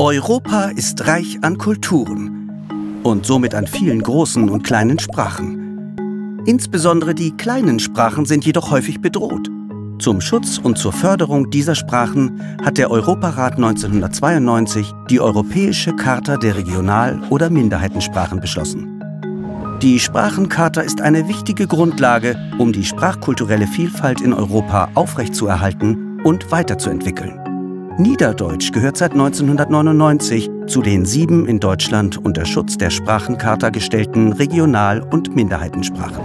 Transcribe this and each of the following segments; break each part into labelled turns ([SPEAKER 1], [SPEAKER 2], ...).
[SPEAKER 1] Europa ist reich an Kulturen und somit an vielen großen und kleinen Sprachen. Insbesondere die kleinen Sprachen sind jedoch häufig bedroht. Zum Schutz und zur Förderung dieser Sprachen hat der Europarat 1992 die Europäische Charta der Regional- oder Minderheitensprachen beschlossen. Die Sprachencharta ist eine wichtige Grundlage, um die sprachkulturelle Vielfalt in Europa aufrechtzuerhalten und weiterzuentwickeln. Niederdeutsch gehört seit 1999 zu den 7 in Deutschland unter Schutz der Sprachencharta gestellten Regional- und Minderheitensprachen.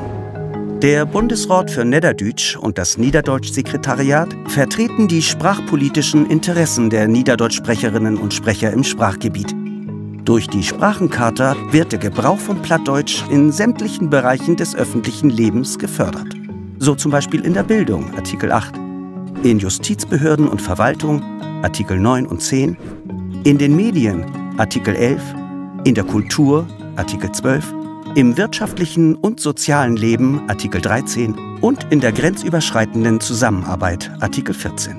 [SPEAKER 1] Der Bundesrat für Niederdeutsch und das Niederdeutsch-Sekretariat vertreten die sprachpolitischen Interessen der Niederdeutschsprecherinnen und Sprecher im Sprachgebiet. Durch die Sprachencharta wird der Gebrauch von Plattdeutsch in sämtlichen Bereichen des öffentlichen Lebens gefördert. So zum Beispiel in der Bildung, Artikel 8, in Justizbehörden und Verwaltung, Artikel 9 und 10, in den Medien, Artikel 11, in der Kultur, Artikel 12, im wirtschaftlichen und sozialen Leben, Artikel 13 und in der grenzüberschreitenden Zusammenarbeit, Artikel 14.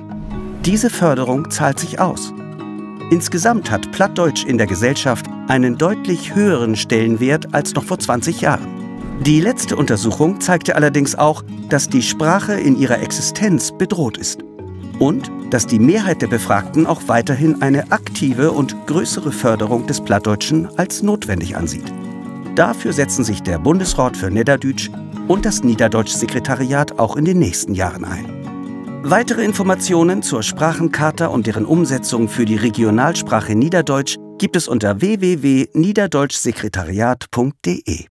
[SPEAKER 1] Diese Förderung zahlt sich aus. Insgesamt hat Plattdeutsch in der Gesellschaft einen deutlich höheren Stellenwert als noch vor 20 Jahren. Die letzte Untersuchung zeigte allerdings auch, dass die Sprache in ihrer Existenz bedroht ist und dass die Mehrheit der Befragten auch weiterhin eine aktive und größere Förderung des Plattdeutschen als notwendig ansieht. Dafür setzen sich der Bundesrat für Niederdeutsch und das Niederdeutsch-Sekretariat auch in den nächsten Jahren ein. Weitere Informationen zur Sprachencharta und deren Umsetzung für die Regionalsprache Niederdeutsch gibt es unter www.niederdeutschsekretariat.de.